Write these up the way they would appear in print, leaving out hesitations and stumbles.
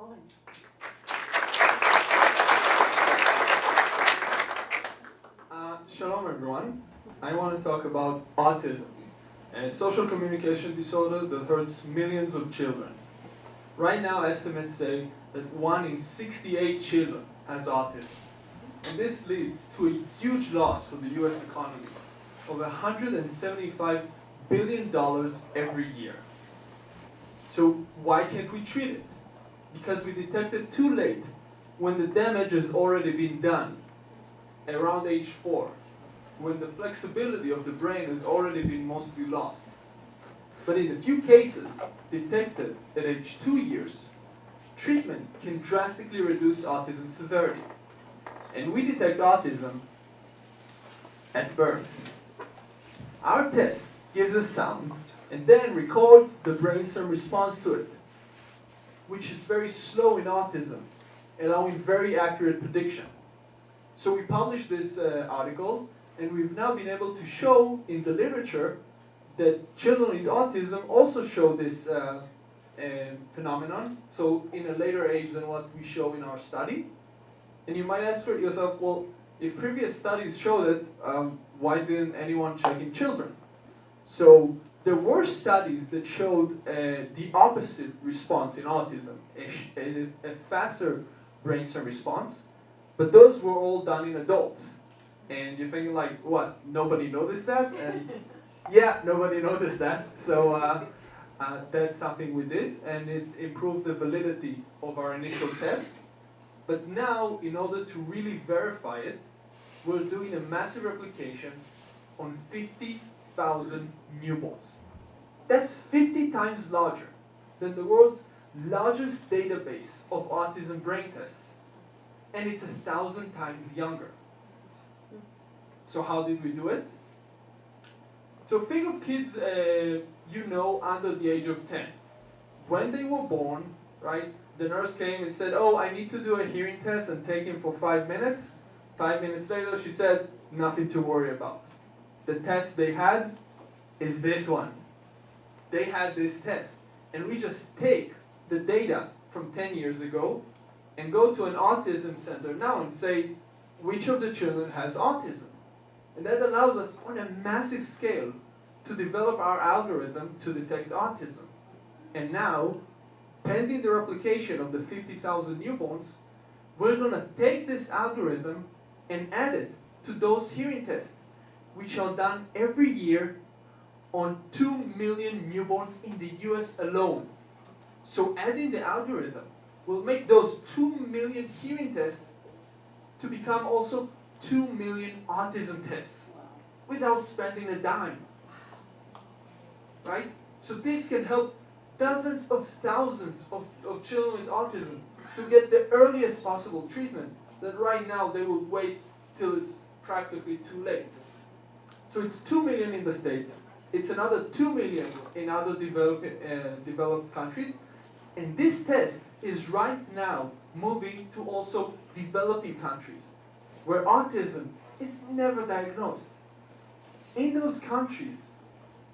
Oren. Shalom everyone. I want to talk about autism, a social communication disorder that hurts millions of children. Right now, estimates say that 1 in 68 children has autism. And this leads to a huge loss for the US economy of $175 billion every year. So why can't we treat it? Because we detect it too late, when the damage has already been done, around age 4, when the flexibility of the brain has already been mostly lost. But in a few cases, detected at age 2 years, treatment can drastically reduce autism severity. And we detect autism at birth. Our test gives a sound and then records the brainstem response to it, which is very slow in autism, allowing very accurate prediction. So we published this article, and we've now been able to show in the literature that children with autism also show this phenomenon, so in a later age than what we show in our study. And you might ask yourself, well, if previous studies show that, why didn't anyone check in children? So there were studies that showed the opposite response in autism, a faster brainstem response, but those were all done in adults. And you're thinking like, what, nobody noticed that? And yeah, nobody noticed that. So that's something we did, and it improved the validity of our initial test. But now, in order to really verify it, we're doing a massive replication on 50,000 newborns. That's 50 times larger than the world's largest database of autism brain tests, and it's 1,000 times younger. So how did we do it? So think of kids, under the age of 10. When they were born, right, the nurse came and said, oh, I need to do a hearing test and take him for 5 minutes. 5 minutes later, she said, nothing to worry about. The test they had is this one. They had this test. And we just take the data from 10 years ago and go to an autism center now and say, which of the children has autism? And that allows us on a massive scale to develop our algorithm to detect autism. And now, pending the replication of the 50,000 newborns, we're going to take this algorithm and add it to those hearing tests, which are done every year on 2 million newborns in the US alone. So adding the algorithm will make those 2 million hearing tests to become also 2 million autism tests without spending a dime. Right? So this can help dozens of thousands of children with autism to get the earliest possible treatment that right now they would wait till it's practically too late. So it's 2 million in the States, it's another 2 million in other developed countries, and this test is right now moving to also developing countries, where autism is never diagnosed. In those countries,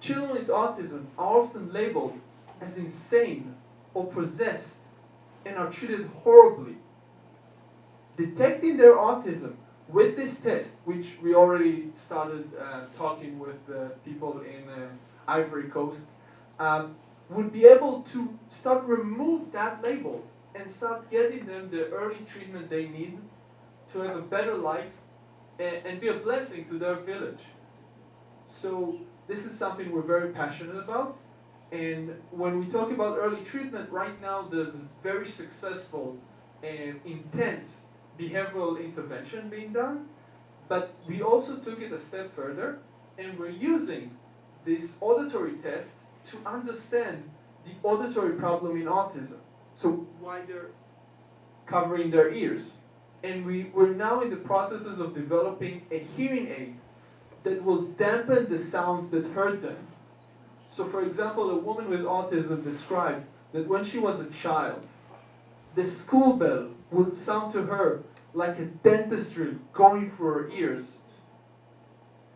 children with autism are often labeled as insane or possessed and are treated horribly. Detecting their autism with this test, which we already started talking with people in Ivory Coast, would be able to start remove that label and start getting them the early treatment they need to have a better life and be a blessing to their village. So this is something we're very passionate about. And when we talk about early treatment, right now there's a very successful and intense behavioral intervention being done. But we also took it a step further, and we're using this auditory test to understand the auditory problem in autism. So why they're covering their ears. And we're now in the processes of developing a hearing aid that will dampen the sounds that hurt them. So for example, a woman with autism described that when she was a child, the school bell would sound to her like a dentist drill going through her ears.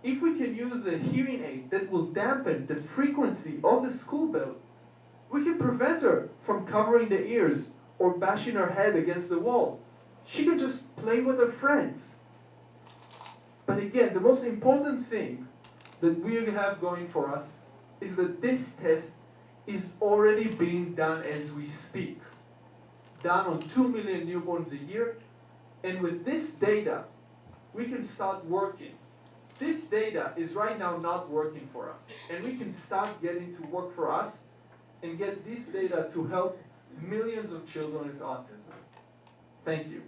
If we can use a hearing aid that will dampen the frequency of the school bell, we can prevent her from covering the ears or bashing her head against the wall. She can just play with her friends. But again, the most important thing that we have going for us is that this test is already being done as we speak. Done on 2 million newborns a year. And with this data, we can start working. This data is right now not working for us. And we can start getting to work for us and get this data to help millions of children with autism. Thank you.